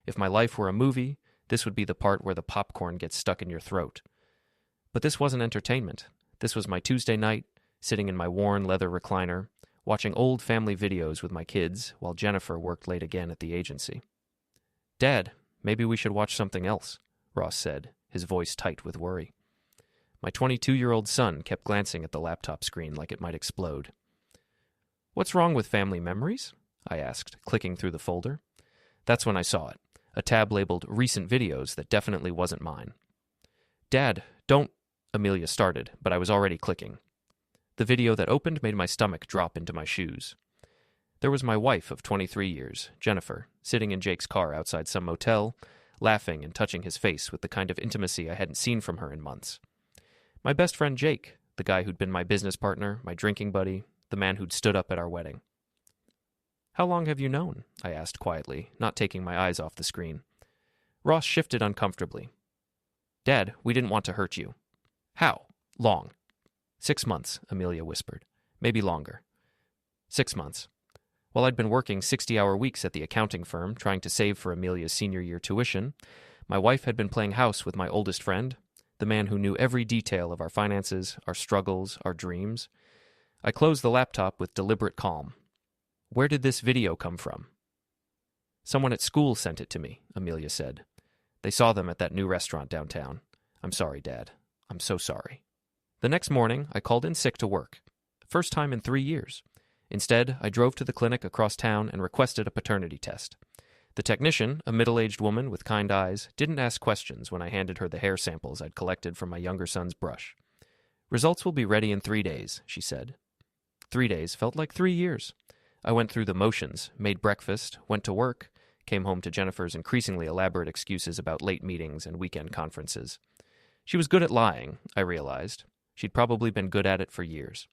If my life were a movie, this would be the part where the popcorn gets stuck in your throat. But this wasn't entertainment. This was my Tuesday night, sitting in my worn leather recliner, watching old family videos with my kids while Jennifer worked late again at the agency. "Dad, maybe we should watch something else," Ross said, his voice tight with worry. My 22-year-old son kept glancing at the laptop screen like it might explode. "What's wrong with family memories?" I asked, clicking through the folder. That's when I saw it, a tab labeled Recent Videos that definitely wasn't mine. "Dad, don't," Amelia started, but I was already clicking. The video that opened made my stomach drop into my shoes. There was my wife of 23 years, Jennifer, sitting in Jake's car outside some motel, laughing and touching his face with the kind of intimacy I hadn't seen from her in months. My best friend Jake, the guy who'd been my business partner, my drinking buddy, the man who'd stood up at our wedding. "How long have you known?" I asked quietly, not taking my eyes off the screen. Ross shifted uncomfortably. "Dad, we didn't want to hurt you." "How? Long?" 6 months, Amelia whispered. "Maybe longer." 6 months. While I'd been working 60-hour weeks at the accounting firm trying to save for Amelia's senior year tuition, my wife had been playing house with my oldest friend, the man who knew every detail of our finances, our struggles, our dreams. I closed the laptop with deliberate calm. "Where did this video come from?" "Someone at school sent it to me," Amelia said. "They saw them at that new restaurant downtown. I'm sorry, Dad. I'm so sorry." The next morning, I called in sick to work. First time in 3 years. Instead, I drove to the clinic across town and requested a paternity test. The technician, a middle-aged woman with kind eyes, didn't ask questions when I handed her the hair samples I'd collected from my younger son's brush. "Results will be ready in 3 days," she said. 3 days felt like 3 years. I went through the motions, made breakfast, went to work, came home to Jennifer's increasingly elaborate excuses about late meetings and weekend conferences. She was good at lying, I realized. She'd probably been good at it for years.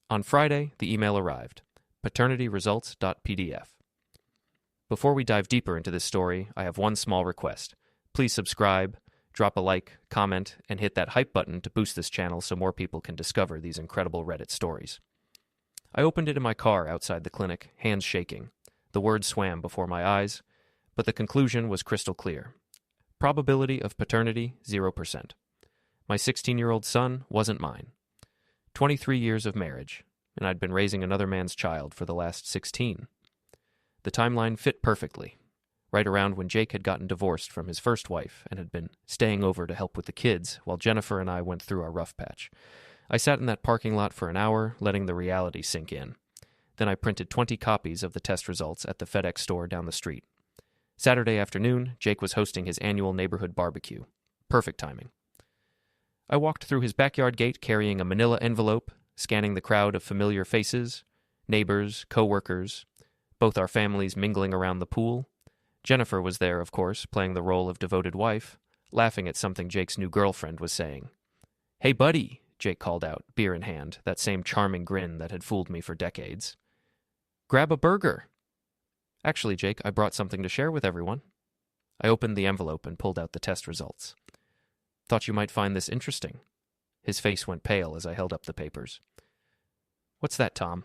On Friday, the email arrived, paternityresults.pdf. Before we dive deeper into this story, I have one small request. Please subscribe, drop a like, comment, and hit that hype button to boost this channel so more people can discover these incredible Reddit stories. I opened it in my car outside the clinic, hands shaking. The words swam before my eyes, but the conclusion was crystal clear. Probability of paternity, 0%. My 16-year-old son wasn't mine. 23 years of marriage, and I'd been raising another man's child for the last 16. The timeline fit perfectly, right around when Jake had gotten divorced from his first wife and had been staying over to help with the kids while Jennifer and I went through our rough patch. I sat in that parking lot for an hour, letting the reality sink in. Then I printed 20 copies of the test results at the FedEx store down the street. Saturday afternoon, Jake was hosting his annual neighborhood barbecue. Perfect timing. I walked through his backyard gate carrying a manila envelope, scanning the crowd of familiar faces, neighbors, co-workers, both our families mingling around the pool. Jennifer was there, of course, playing the role of devoted wife, laughing at something Jake's new girlfriend was saying. "Hey, buddy," Jake called out, beer in hand, that same charming grin that had fooled me for decades. "Grab a burger." "Actually, Jake, I brought something to share with everyone." I opened the envelope and pulled out the test results. "Thought you might find this interesting." His face went pale as I held up the papers. "What's that, Tom?"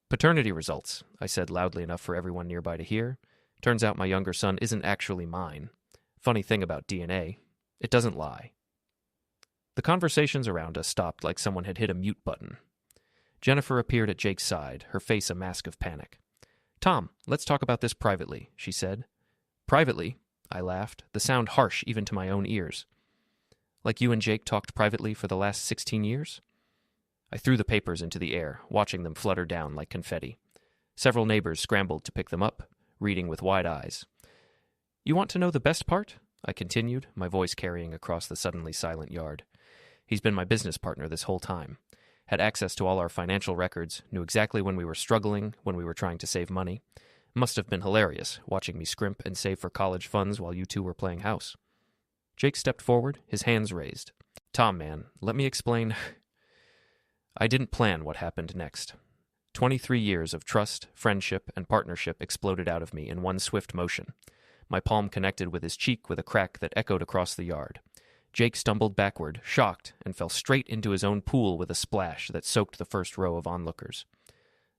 "Paternity results," I said loudly enough for everyone nearby to hear. "Turns out my younger son isn't actually mine. Funny thing about DNA, it doesn't lie." The conversations around us stopped like someone had hit a mute button. Jennifer appeared at Jake's side, her face a mask of panic. "Tom, let's talk about this privately," she said. "Privately?" I laughed, the sound harsh even to my own ears. "Like you and Jake talked privately for the last 16 years? I threw the papers into the air, watching them flutter down like confetti. Several neighbors scrambled to pick them up, reading with wide eyes. "You want to know the best part?" I continued, my voice carrying across the suddenly silent yard. "He's been my business partner this whole time. Had access to all our financial records, knew exactly when we were struggling, when we were trying to save money. Must have been hilarious, watching me scrimp and save for college funds while you two were playing house." Jake stepped forward, his hands raised. "Tom, man, let me explain." I didn't plan what happened next. 23 years of trust, friendship, and partnership exploded out of me in one swift motion. My palm connected with his cheek with a crack that echoed across the yard. Jake stumbled backward, shocked, and fell straight into his own pool with a splash that soaked the first row of onlookers.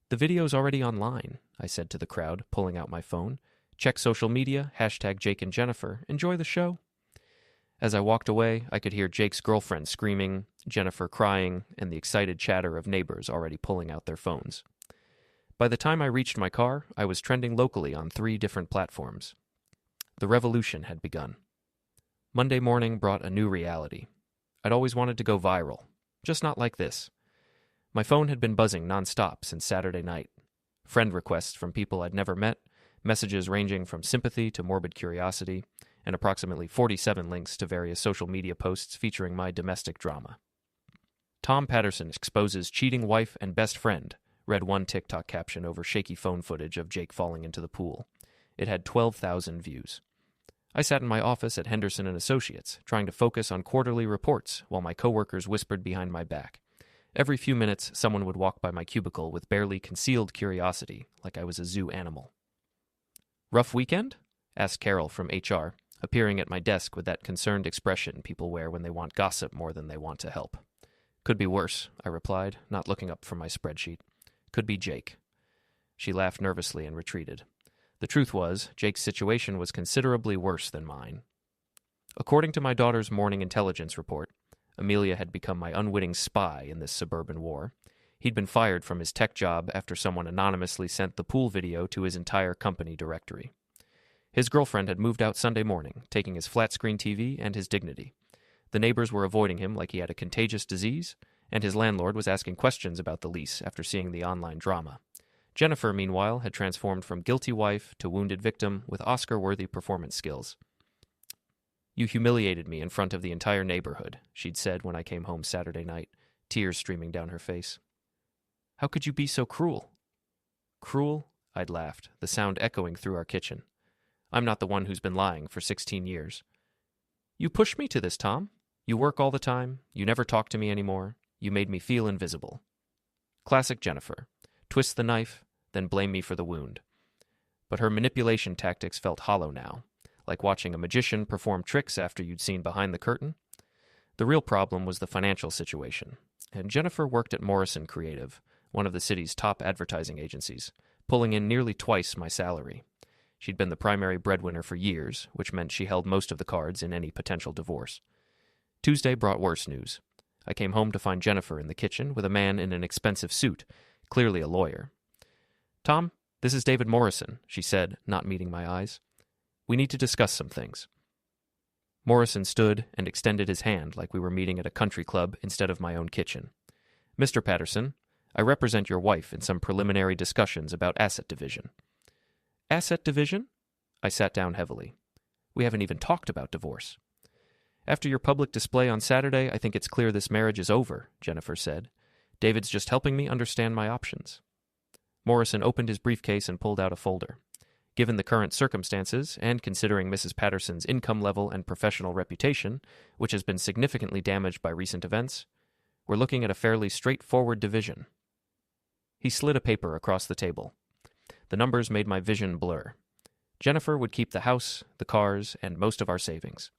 "The video's already online," I said to the crowd, pulling out my phone. Check social media, hashtag Jake and Jennifer. Enjoy the show. As I walked away, I could hear Jake's girlfriend screaming, Jennifer crying, and the excited chatter of neighbors already pulling out their phones. By the time I reached my car, I was trending locally on 3 different platforms. The revolution had begun. Monday morning brought a new reality. I'd always wanted to go viral, just not like this. My phone had been buzzing nonstop since Saturday night. Friend requests from people I'd never met, messages ranging from sympathy to morbid curiosity, and approximately 47 links to various social media posts featuring my domestic drama. Tom Patterson exposes cheating wife and best friend, read one TikTok caption over shaky phone footage of Jake falling into the pool. It had 12,000 views. I sat in my office at Henderson & Associates, trying to focus on quarterly reports while my coworkers whispered behind my back. Every few minutes, someone would walk by my cubicle with barely concealed curiosity, like I was a zoo animal. "Rough weekend?" asked Carol from HR, appearing at my desk with that concerned expression people wear when they want gossip more than they want to help. "Could be worse," I replied, not looking up from my spreadsheet. "Could be Jake." She laughed nervously and retreated. The truth was, Jake's situation was considerably worse than mine. According to my daughter's morning intelligence report, Amelia had become my unwitting spy in this suburban war. He'd been fired from his tech job after someone anonymously sent the pool video to his entire company directory. His girlfriend had moved out Sunday morning, taking his flat-screen TV and his dignity. The neighbors were avoiding him like he had a contagious disease, and his landlord was asking questions about the lease after seeing the online drama. Jennifer, meanwhile, had transformed from guilty wife to wounded victim with Oscar-worthy performance skills. "You humiliated me in front of the entire neighborhood," she'd said when I came home Saturday night, tears streaming down her face. "How could you be so cruel?" "Cruel?" I'd laughed, the sound echoing through our kitchen. "I'm not the one who's been lying for 16 years. You pushed me to this, Tom. You work all the time. You never talk to me anymore. You made me feel invisible." Classic Jennifer. Twist the knife, then blame me for the wound. But her manipulation tactics felt hollow now, like watching a magician perform tricks after you'd seen behind the curtain. The real problem was the financial situation, and Jennifer worked at Morrison Creative, one of the city's top advertising agencies, pulling in nearly twice my salary. She'd been the primary breadwinner for years, which meant she held most of the cards in any potential divorce. Tuesday brought worse news. I came home to find Jennifer in the kitchen with a man in an expensive suit, clearly a lawyer. "Tom, this is David Morrison," she said, not meeting my eyes. "We need to discuss some things." Morrison stood and extended his hand like we were meeting at a country club instead of my own kitchen. "Mr. Patterson, I represent your wife in some preliminary discussions about asset division." "Asset division?" I sat down heavily. "We haven't even talked about divorce." "After your public display on Saturday, I think it's clear this marriage is over," Jennifer said. "David's just helping me understand my options." Morrison opened his briefcase and pulled out a folder. Given the current circumstances, and considering Mrs. Patterson's income level and professional reputation, which has been significantly damaged by recent events, we're looking at a fairly straightforward division. He slid a paper across the table. The numbers made my vision blur. Jennifer would keep the house, the cars, and most of our savings.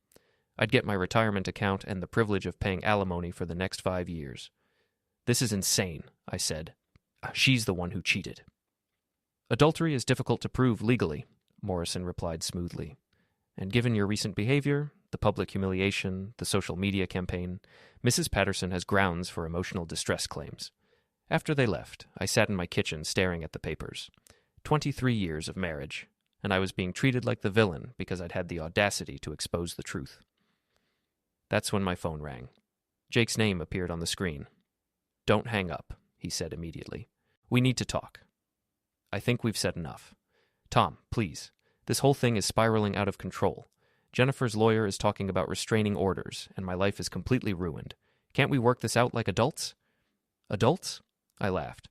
I'd get my retirement account and the privilege of paying alimony for the next 5 years. "This is insane," I said. "She's the one who cheated." "Adultery is difficult to prove legally," Morrison replied smoothly. "And given your recent behavior, the public humiliation, the social media campaign, Mrs. Patterson has grounds for emotional distress claims." After they left, I sat in my kitchen staring at the papers. 23 years of marriage, and I was being treated like the villain because I'd had the audacity to expose the truth. That's when my phone rang. Jake's name appeared on the screen. "Don't hang up," he said immediately. "We need to talk." "I think we've said enough. Tom, please. This whole thing is spiraling out of control. Jennifer's lawyer is talking about restraining orders, and my life is completely ruined. Can't we work this out like adults?" "Adults?" I laughed.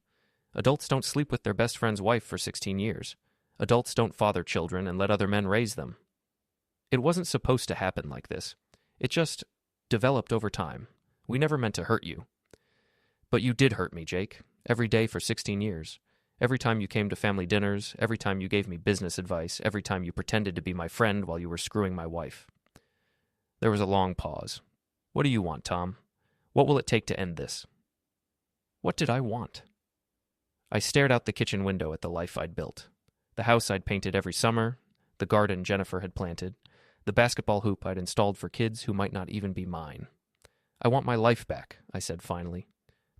"Adults don't sleep with their best friend's wife for 16 years. Adults don't father children and let other men raise them. It wasn't supposed to happen like this. It just developed over time. We never meant to hurt you." "But you did hurt me, Jake. Every day for 16 years. Every time you came to family dinners, every time you gave me business advice, every time you pretended to be my friend while you were screwing my wife." There was a long pause. "What do you want, Tom? What will it take to end this?" What did I want? I stared out the kitchen window at the life I'd built. The house I'd painted every summer, the garden Jennifer had planted, the basketball hoop I'd installed for kids who might not even be mine. I want my life back, I said finally.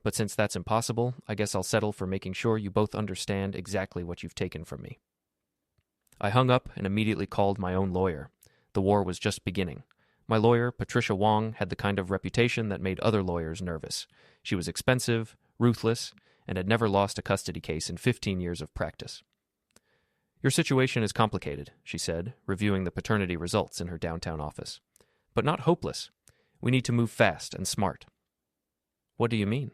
But since that's impossible, I guess I'll settle for making sure you both understand exactly what you've taken from me. I hung up and immediately called my own lawyer. The war was just beginning. My lawyer, Patricia Wong, had the kind of reputation that made other lawyers nervous. She was expensive, ruthless, and had never lost a custody case in 15 years of practice. Your situation is complicated, she said, reviewing the paternity results in her downtown office. But not hopeless. We need to move fast and smart. What do you mean?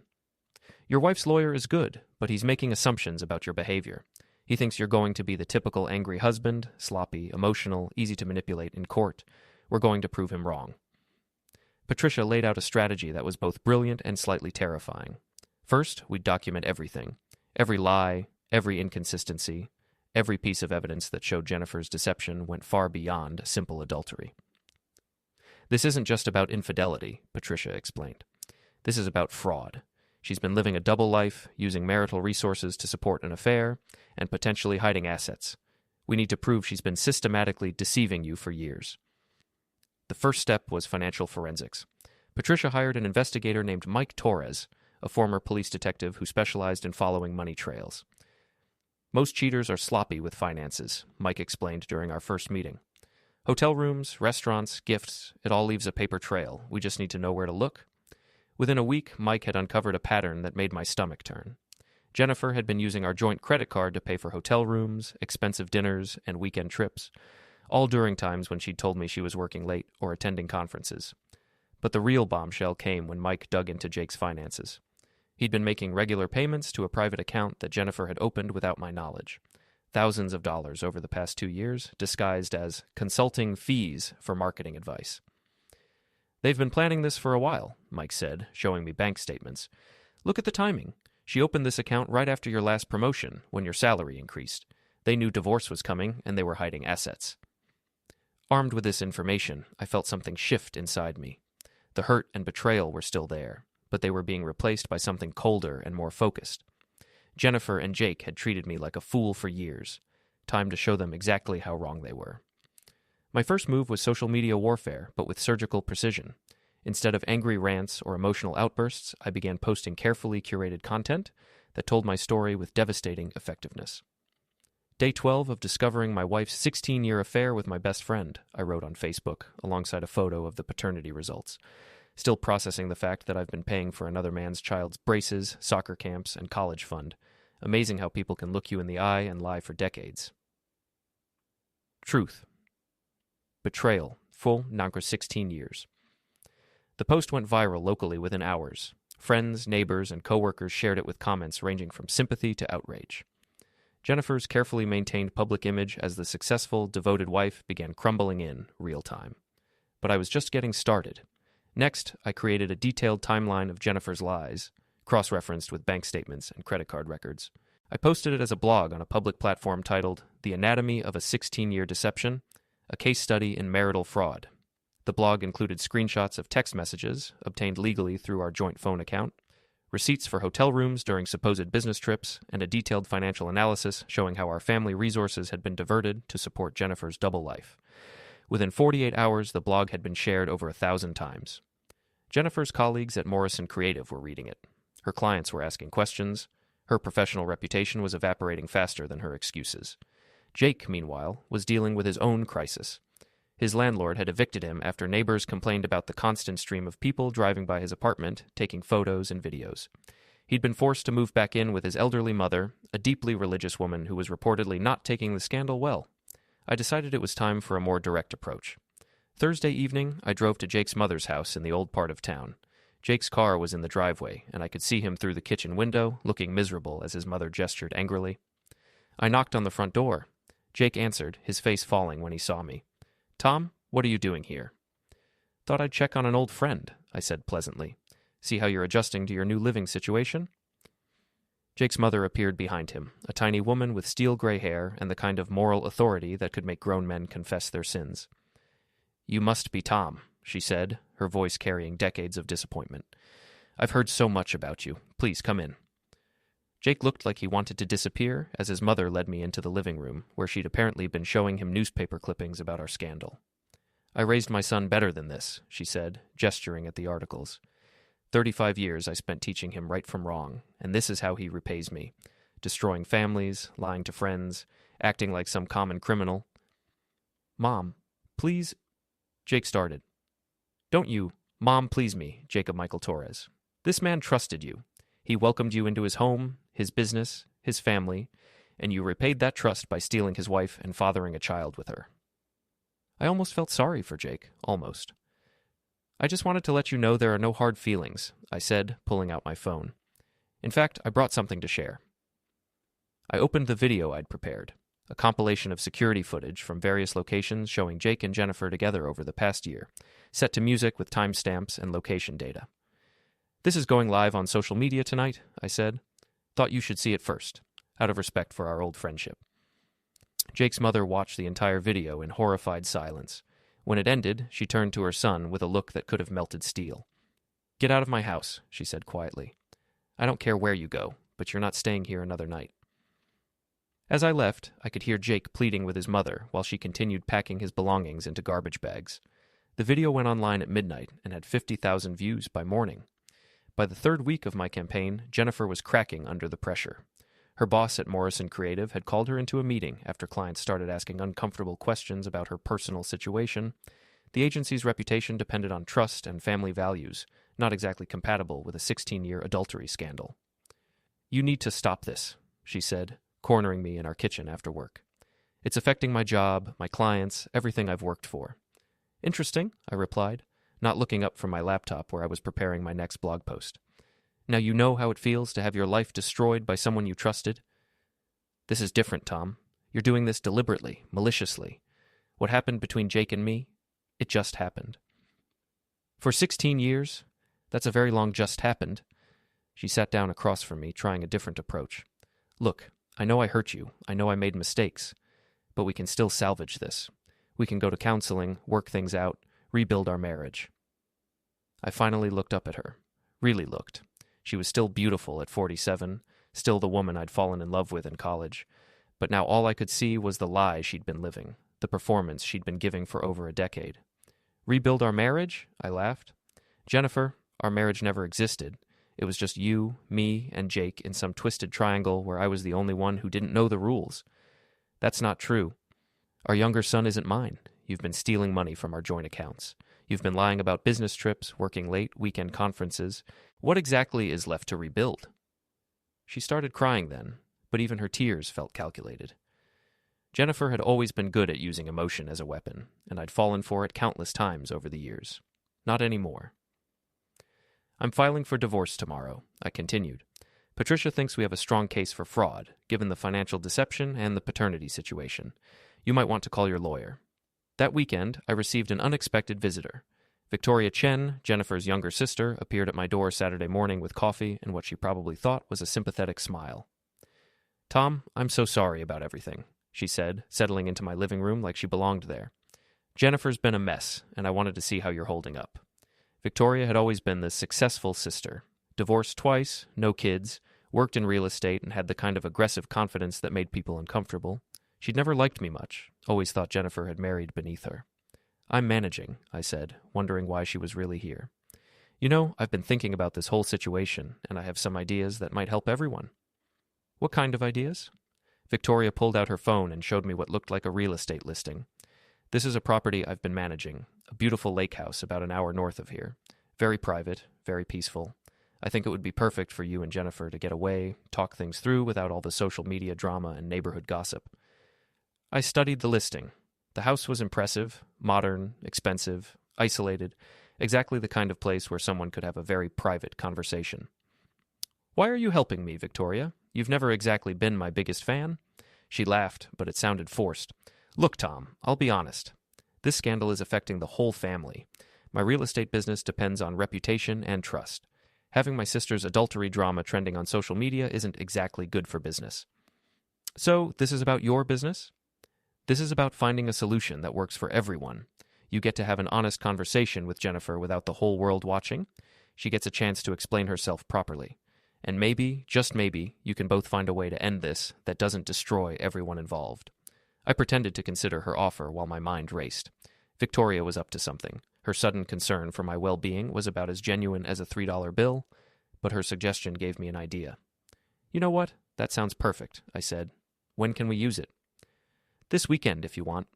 Your wife's lawyer is good, but he's making assumptions about your behavior. He thinks you're going to be the typical angry husband, sloppy, emotional, easy to manipulate in court. We're going to prove him wrong. Patricia laid out a strategy that was both brilliant and slightly terrifying. First, we'd document everything. Every lie, every inconsistency, every piece of evidence that showed Jennifer's deception went far beyond simple adultery. This isn't just about infidelity, Patricia explained. This is about fraud. She's been living a double life, using marital resources to support an affair, and potentially hiding assets. We need to prove she's been systematically deceiving you for years. The first step was financial forensics. Patricia hired an investigator named Mike Torres, a former police detective who specialized in following money trails. Most cheaters are sloppy with finances, Mike explained during our first meeting. Hotel rooms, restaurants, gifts, it all leaves a paper trail. We just need to know where to look. Within a week, Mike had uncovered a pattern that made my stomach turn. Jennifer had been using our joint credit card to pay for hotel rooms, expensive dinners, and weekend trips, all during times when she'd told me she was working late or attending conferences. But the real bombshell came when Mike dug into Jake's finances. He'd been making regular payments to a private account that Jennifer had opened without my knowledge. Thousands of dollars over the past 2 years, disguised as consulting fees for marketing advice. They've been planning this for a while, Mike said, showing me bank statements. Look at the timing. She opened this account right after your last promotion, when your salary increased. They knew divorce was coming, and they were hiding assets. Armed with this information, I felt something shift inside me. The hurt and betrayal were still there, but they were being replaced by something colder and more focused. Jennifer and Jake had treated me like a fool for years. Time to show them exactly how wrong they were. My first move was social media warfare, but with surgical precision. Instead of angry rants or emotional outbursts, I began posting carefully curated content that told my story with devastating effectiveness. Day 12 of discovering my wife's 16-year affair with my best friend, I wrote on Facebook, alongside a photo of the paternity results. Still processing the fact that I've been paying for another man's child's braces, soccer camps, and college fund. Amazing how people can look you in the eye and lie for decades. Truth. Betrayal. Full Nankra 16 years. The post went viral locally within hours. Friends, neighbors, and coworkers shared it with comments ranging from sympathy to outrage. Jennifer's carefully maintained public image as the successful, devoted wife began crumbling in real time. But I was just getting started. Next, I created a detailed timeline of Jennifer's lies, cross-referenced with bank statements and credit card records. I posted it as a blog on a public platform titled The Anatomy of a 16-Year Deception, a Case Study in Marital Fraud. The blog included screenshots of text messages obtained legally through our joint phone account, receipts for hotel rooms during supposed business trips, and a detailed financial analysis showing how our family resources had been diverted to support Jennifer's double life. Within 48 hours, the blog had been shared over 1,000 times. Jennifer's colleagues at Morrison Creative were reading it. Her clients were asking questions. Her professional reputation was evaporating faster than her excuses. Jake, meanwhile, was dealing with his own crisis. His landlord had evicted him after neighbors complained about the constant stream of people driving by his apartment, taking photos and videos. He'd been forced to move back in with his elderly mother, a deeply religious woman who was reportedly not taking the scandal well. I decided it was time for a more direct approach. Thursday evening, I drove to Jake's mother's house in the old part of town. Jake's car was in the driveway, and I could see him through the kitchen window, looking miserable as his mother gestured angrily. I knocked on the front door. Jake answered, his face falling when he saw me. "Tom, what are you doing here?" "Thought I'd check on an old friend," I said pleasantly. "See how you're adjusting to your new living situation?" Jake's mother appeared behind him, a tiny woman with steel gray hair and the kind of moral authority that could make grown men confess their sins. "You must be Tom," she said, her voice carrying decades of disappointment. "I've heard so much about you. Please come in." Jake looked like he wanted to disappear as his mother led me into the living room, where she'd apparently been showing him newspaper clippings about our scandal. "I raised my son better than this," she said, gesturing at the articles. 35 years I spent teaching him right from wrong, and this is how he repays me. Destroying families, lying to friends, acting like some common criminal. "Mom, please," Jake started. "Don't you, Mom, please me, Jacob Michael Torres. This man trusted you. He welcomed you into his home, his business, his family, and you repaid that trust by stealing his wife and fathering a child with her." I almost felt sorry for Jake, almost. "I just wanted to let you know there are no hard feelings," I said, pulling out my phone. "In fact, I brought something to share." I opened the video I'd prepared, a compilation of security footage from various locations showing Jake and Jennifer together over the past year, set to music with timestamps and location data. "This is going live on social media tonight," I said. "Thought you should see it first, out of respect for our old friendship." Jake's mother watched the entire video in horrified silence. When it ended, she turned to her son with a look that could have melted steel. "Get out of my house," she said quietly. "I don't care where you go, but you're not staying here another night." As I left, I could hear Jake pleading with his mother while she continued packing his belongings into garbage bags. The video went online at midnight and had 50,000 views by morning. By the third week of my campaign, Jennifer was cracking under the pressure. Her boss at Morrison Creative had called her into a meeting after clients started asking uncomfortable questions about her personal situation. The agency's reputation depended on trust and family values, not exactly compatible with a 16-year adultery scandal. "You need to stop this," she said, cornering me in our kitchen after work. "It's affecting my job, my clients, everything I've worked for." "Interesting," I replied, not looking up from my laptop where I was preparing my next blog post. "Now you know how it feels to have your life destroyed by someone you trusted?" "This is different, Tom. You're doing this deliberately, maliciously. What happened between Jake and me? It just happened." "For 16 years? That's a very long just happened." She sat down across from me, trying a different approach. "Look, I know I hurt you. I know I made mistakes. But we can still salvage this. We can go to counseling, work things out, rebuild our marriage." I finally looked up at her. Really looked. She was still beautiful at 47, still the woman I'd fallen in love with in college. But now all I could see was the lie she'd been living, the performance she'd been giving for over a decade. "Rebuild our marriage?" I laughed. "Jennifer, our marriage never existed. It was just you, me, and Jake in some twisted triangle where I was the only one who didn't know the rules. That's not true. Our younger son isn't mine. You've been stealing money from our joint accounts. You've been lying about business trips, working late, weekend conferences. What exactly is left to rebuild?" She started crying then, but even her tears felt calculated. Jennifer had always been good at using emotion as a weapon, and I'd fallen for it countless times over the years. Not anymore. "I'm filing for divorce tomorrow," I continued. "Patricia thinks we have a strong case for fraud, given the financial deception and the paternity situation. You might want to call your lawyer." That weekend, I received an unexpected visitor. Victoria Chen, Jennifer's younger sister, appeared at my door Saturday morning with coffee and what she probably thought was a sympathetic smile. "Tom, I'm so sorry about everything," she said, settling into my living room like she belonged there. "Jennifer's been a mess, and I wanted to see how you're holding up." Victoria had always been the successful sister. Divorced twice, no kids, worked in real estate, and had the kind of aggressive confidence that made people uncomfortable. She'd never liked me much, always thought Jennifer had married beneath her. "I'm managing," I said, wondering why she was really here. "You know, I've been thinking about this whole situation, and I have some ideas that might help everyone." "What kind of ideas?" Victoria pulled out her phone and showed me what looked like a real estate listing. "This is a property I've been managing, a beautiful lake house about an hour north of here. Very private, very peaceful. I think it would be perfect for you and Jennifer to get away, talk things through without all the social media drama and neighborhood gossip." I studied the listing. The house was impressive, modern, expensive, isolated, exactly the kind of place where someone could have a very private conversation. "Why are you helping me, Victoria? You've never exactly been my biggest fan." She laughed, but it sounded forced. "Look, Tom, I'll be honest. This scandal is affecting the whole family. My real estate business depends on reputation and trust. Having my sister's adultery drama trending on social media isn't exactly good for business." "So, this is about your business?" "This is about finding a solution that works for everyone. You get to have an honest conversation with Jennifer without the whole world watching. She gets a chance to explain herself properly. And maybe, just maybe, you can both find a way to end this that doesn't destroy everyone involved. I pretended to consider her offer while my mind raced. Victoria was up to something. Her sudden concern for my well-being was about as genuine as a $3 bill, but her suggestion gave me an idea. "You know what? That sounds perfect," I said. "When can we use it?" "This weekend, if you want.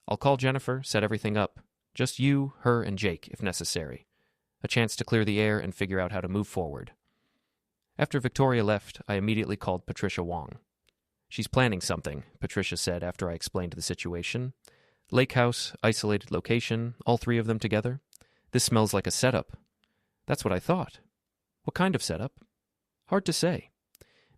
I'll call Jennifer, set everything up. Just you, her, and Jake, if necessary. A chance to clear the air and figure out how to move forward." After Victoria left, I immediately called Patricia Wong. "She's planning something," Patricia said after I explained the situation. "Lake house, isolated location, all three of them together. This smells like a setup." "That's what I thought." "What kind of setup?" "Hard to say.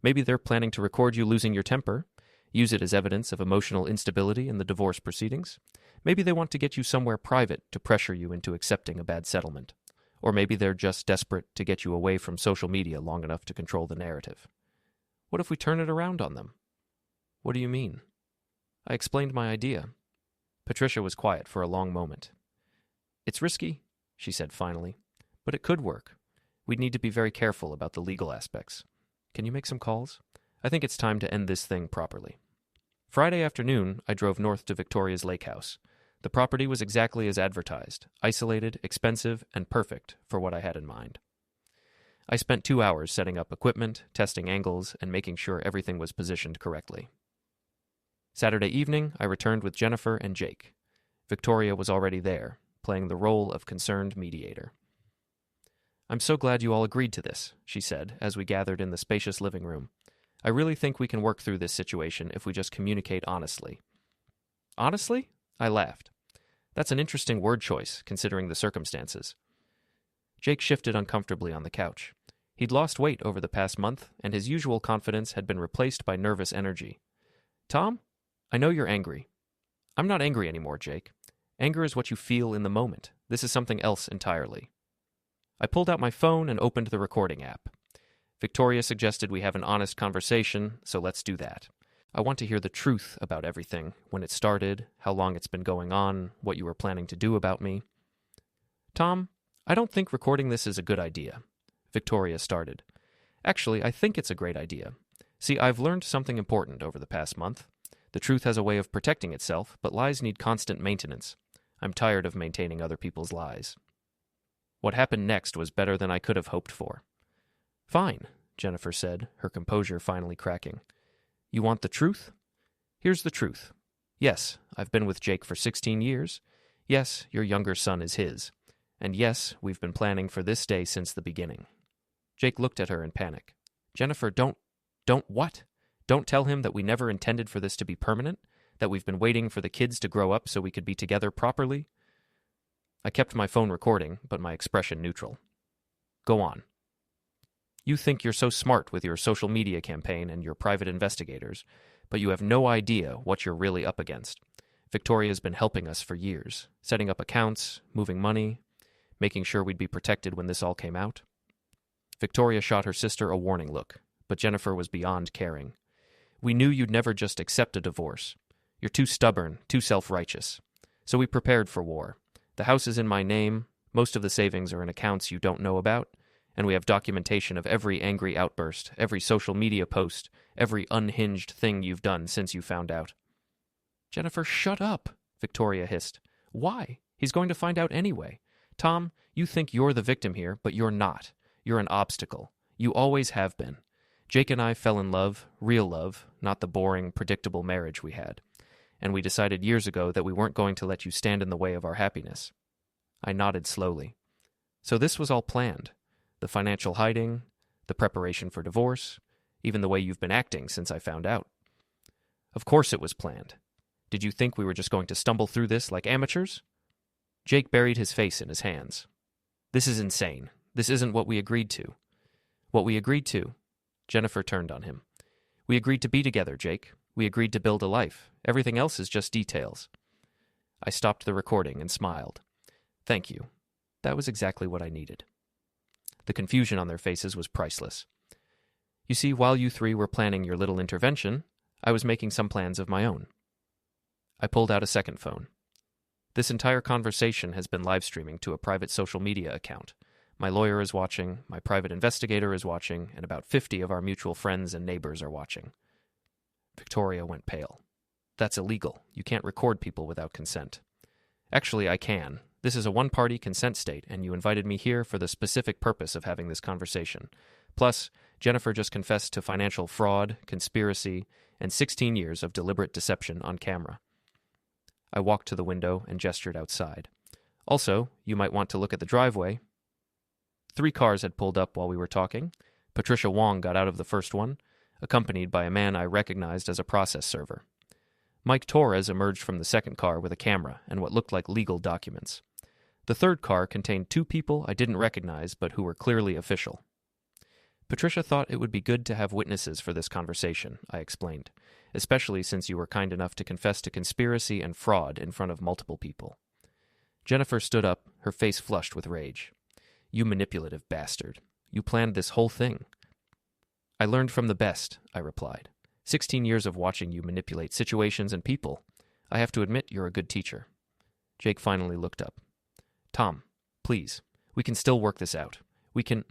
Maybe they're planning to record you losing your temper, use it as evidence of emotional instability in the divorce proceedings. Maybe they want to get you somewhere private to pressure you into accepting a bad settlement. Or maybe they're just desperate to get you away from social media long enough to control the narrative. What if we turn it around on them?" "What do you mean?" I explained my idea. Patricia was quiet for a long moment. "It's risky," she said finally, "but it could work. We'd need to be very careful about the legal aspects. Can you make some calls? I think it's time to end this thing properly." Friday afternoon, I drove north to Victoria's lake house. The property was exactly as advertised, isolated, expensive, and perfect for what I had in mind. I spent 2 hours setting up equipment, testing angles, and making sure everything was positioned correctly. Saturday evening, I returned with Jennifer and Jake. Victoria was already there, playing the role of concerned mediator. "I'm so glad you all agreed to this," she said, as we gathered in the spacious living room. "I really think we can work through this situation if we just communicate honestly." "Honestly?" I laughed. "That's an interesting word choice, considering the circumstances." Jake shifted uncomfortably on the couch. He'd lost weight over the past month, and his usual confidence had been replaced by nervous energy. "Tom, I know you're angry." "I'm not angry anymore, Jake. Anger is what you feel in the moment. This is something else entirely." I pulled out my phone and opened the recording app. Victoria suggested we have an honest conversation, so let's do that. I want to hear the truth about everything, when it started, how long it's been going on, what you were planning to do about me. "Tom, I don't think recording this is a good idea," Victoria started. "Actually, I think it's a great idea. See, I've learned something important over the past month. The truth has a way of protecting itself, but lies need constant maintenance. I'm tired of maintaining other people's lies." What happened next was better than I could have hoped for. "Fine," Jennifer said, her composure finally cracking. "You want the truth? Here's the truth. Yes, I've been with Jake for 16 years. Yes, your younger son is his. And yes, we've been planning for this day since the beginning." Jake looked at her in panic. "Jennifer, don't what? Don't tell him that we never intended for this to be permanent? That we've been waiting for the kids to grow up so we could be together properly?" I kept my phone recording, but my expression neutral. "Go on." "You think you're so smart with your social media campaign and your private investigators, but you have no idea what you're really up against. Victoria's been helping us for years, setting up accounts, moving money, making sure we'd be protected when this all came out." Victoria shot her sister a warning look, but Jennifer was beyond caring. "We knew you'd never just accept a divorce. You're too stubborn, too self-righteous. So we prepared for war. The house is in my name, most of the savings are in accounts you don't know about, and we have documentation of every angry outburst, every social media post, every unhinged thing you've done since you found out." "Jennifer, shut up," Victoria hissed. "Why? He's going to find out anyway. Tom, you think you're the victim here, but you're not. You're an obstacle. You always have been. Jake and I fell in love, real love, not the boring, predictable marriage we had. And we decided years ago that we weren't going to let you stand in the way of our happiness." I nodded slowly. "So this was all planned. The financial hiding, the preparation for divorce, even the way you've been acting since I found out." "Of course it was planned. Did you think we were just going to stumble through this like amateurs?" Jake buried his face in his hands. "This is insane. This isn't what we agreed to." "What we agreed to?" Jennifer turned on him. "We agreed to be together, Jake. We agreed to build a life. Everything else is just details." I stopped the recording and smiled. "Thank you. That was exactly what I needed." The confusion on their faces was priceless. "You see, while you three were planning your little intervention, I was making some plans of my own." I pulled out a second phone. "This entire conversation has been live streaming to a private social media account. My lawyer is watching, my private investigator is watching, and about 50 of our mutual friends and neighbors are watching. Victoria went pale. That's illegal. You can't record people without consent. Actually, I can. This is a one-party consent state, and you invited me here for the specific purpose of having this conversation. Plus, Jennifer just confessed to financial fraud, conspiracy, and 16 years of deliberate deception on camera. I walked to the window and gestured outside. Also, you might want to look at the driveway. 3 cars had pulled up while we were talking. Patricia Wong got out of the first one, accompanied by a man I recognized as a process server. Mike Torres emerged from the second car with a camera and what looked like legal documents. The third car contained 2 people I didn't recognize but who were clearly official. Patricia thought it would be good to have witnesses for this conversation, I explained, especially since you were kind enough to confess to conspiracy and fraud in front of multiple people. Jennifer stood up, her face flushed with rage. You manipulative bastard. You planned this whole thing. I learned from the best, I replied. 16 years of watching you manipulate situations and people. I have to admit you're a good teacher. Jake finally looked up. Tom, please, we can still work this out. We can...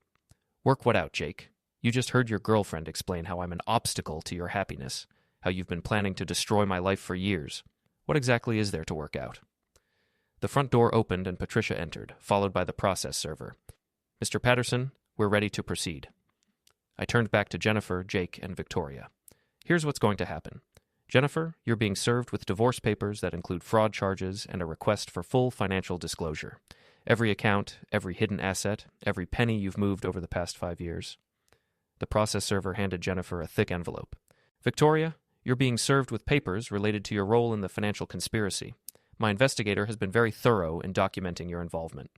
Work what out, Jake? You just heard your girlfriend explain how I'm an obstacle to your happiness, how you've been planning to destroy my life for years. What exactly is there to work out? The front door opened and Patricia entered, followed by the process server. Mr. Patterson, we're ready to proceed. I turned back to Jennifer, Jake, and Victoria. Here's what's going to happen. Jennifer, you're being served with divorce papers that include fraud charges and a request for full financial disclosure. Every account, every hidden asset, every penny you've moved over the past 5 years. The process server handed Jennifer a thick envelope. Victoria, you're being served with papers related to your role in the financial conspiracy. My investigator has been very thorough in documenting your involvement.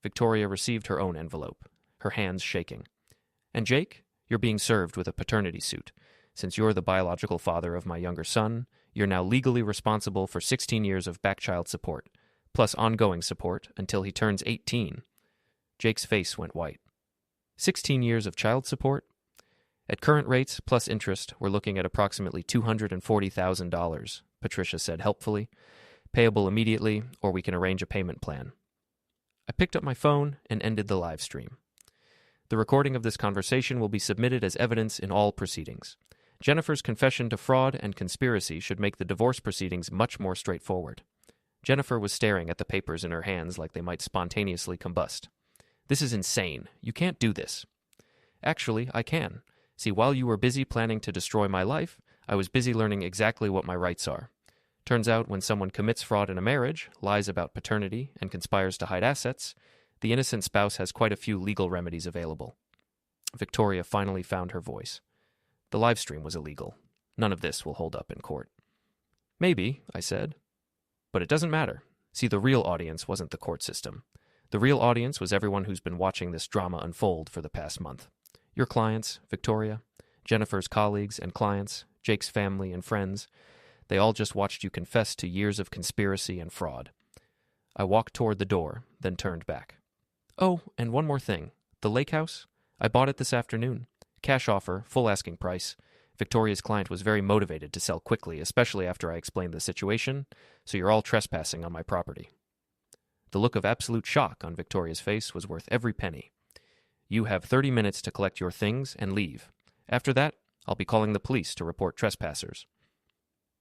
Victoria received her own envelope, her hands shaking. And Jake, you're being served with a paternity suit. Since you're the biological father of my younger son, you're now legally responsible for 16 years of back child support, plus ongoing support until he turns 18. Jake's face went white. 16 years of child support? At current rates, plus interest, we're looking at approximately $240,000, Patricia said helpfully. Payable immediately, or we can arrange a payment plan. I picked up my phone and ended the live stream. The recording of this conversation will be submitted as evidence in all proceedings. Jennifer's confession to fraud and conspiracy should make the divorce proceedings much more straightforward. Jennifer was staring at the papers in her hands like they might spontaneously combust. This is insane. You can't do this. Actually, I can. See, while you were busy planning to destroy my life, I was busy learning exactly what my rights are. Turns out when someone commits fraud in a marriage, lies about paternity, and conspires to hide assets, the innocent spouse has quite a few legal remedies available. Victoria finally found her voice. The live stream was illegal. None of this will hold up in court. Maybe, I said. But it doesn't matter. See, the real audience wasn't the court system. The real audience was everyone who's been watching this drama unfold for the past month. Your clients, Victoria, Jennifer's colleagues and clients, Jake's family and friends, they all just watched you confess to years of conspiracy and fraud. I walked toward the door, then turned back. Oh, and one more thing. The lake house? I bought it this afternoon. Cash offer, full asking price. Victoria's client was very motivated to sell quickly, especially after I explained the situation, so you're all trespassing on my property. The look of absolute shock on Victoria's face was worth every penny. You have 30 minutes to collect your things and leave. After that, I'll be calling the police to report trespassers.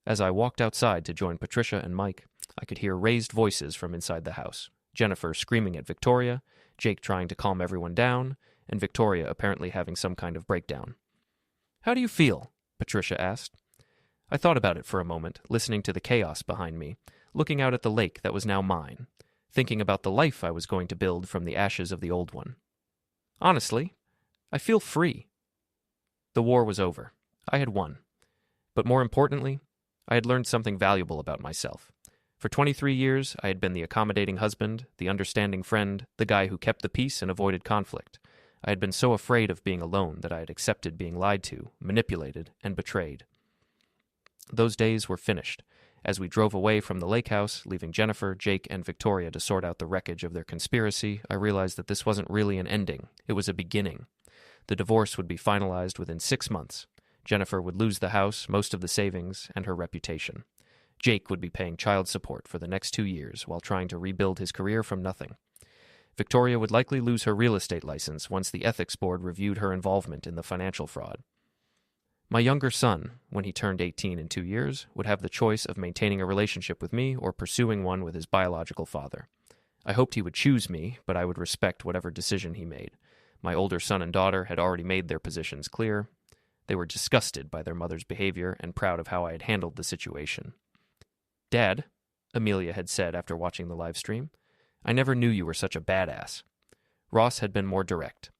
As I walked outside to join Patricia and Mike, I could hear raised voices from inside the house. Jennifer screaming at Victoria, Jake trying to calm everyone down, and Victoria apparently having some kind of breakdown. How do you feel? Patricia asked. I thought about it for a moment, listening to the chaos behind me, looking out at the lake that was now mine, thinking about the life I was going to build from the ashes of the old one. Honestly, I feel free. The war was over. I had won. But more importantly, I had learned something valuable about myself. For 23 years, I had been the accommodating husband, the understanding friend, the guy who kept the peace and avoided conflict. I had been so afraid of being alone that I had accepted being lied to, manipulated, and betrayed. Those days were finished. As we drove away from the lake house, leaving Jennifer, Jake, and Victoria to sort out the wreckage of their conspiracy, I realized that this wasn't really an ending. It was a beginning. The divorce would be finalized within 6 months. Jennifer would lose the house, most of the savings, and her reputation. Jake would be paying child support for the next 2 years while trying to rebuild his career from nothing. Victoria would likely lose her real estate license once the ethics board reviewed her involvement in the financial fraud. My younger son, when he turned 18 in 2 years, would have the choice of maintaining a relationship with me or pursuing one with his biological father. I hoped he would choose me, but I would respect whatever decision he made. My older son and daughter had already made their positions clear. They were disgusted by their mother's behavior and proud of how I had handled the situation. "Dad," Amelia had said after watching the live stream, "I never knew you were such a badass." Ross had been more direct.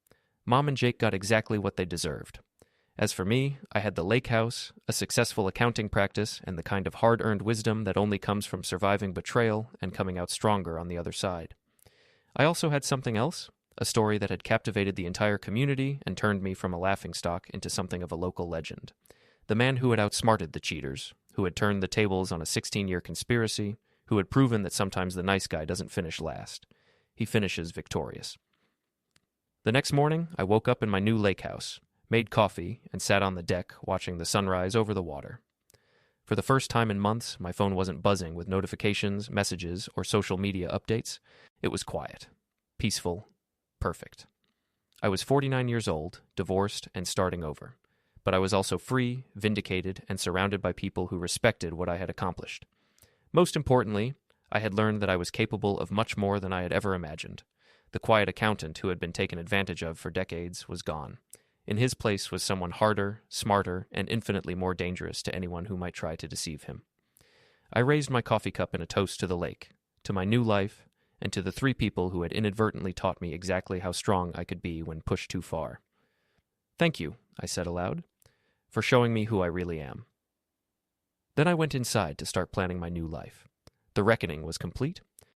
Mom and Jake got exactly what they deserved. As for me, I had the lake house, a successful accounting practice, and the kind of hard-earned wisdom that only comes from surviving betrayal and coming out stronger on the other side. I also had something else, a story that had captivated the entire community and turned me from a laughingstock into something of a local legend. The man who had outsmarted the cheaters, who had turned the tables on a 16-year conspiracy, who had proven that sometimes the nice guy doesn't finish last. He finishes victorious. The next morning, I woke up in my new lake house, made coffee, and sat on the deck watching the sunrise over the water. For the first time in months, my phone wasn't buzzing with notifications, messages, or social media updates. It was quiet, peaceful, perfect. I was 49 years old, divorced, and starting over. But I was also free, vindicated, and surrounded by people who respected what I had accomplished. Most importantly, I had learned that I was capable of much more than I had ever imagined. The quiet accountant who had been taken advantage of for decades was gone. In his place was someone harder, smarter, and infinitely more dangerous to anyone who might try to deceive him. I raised my coffee cup in a toast to the lake, to my new life, and to the 3 people who had inadvertently taught me exactly how strong I could be when pushed too far. "Thank you," I said aloud, "for showing me who I really am." Then I went inside to start planning my new life. The reckoning was complete.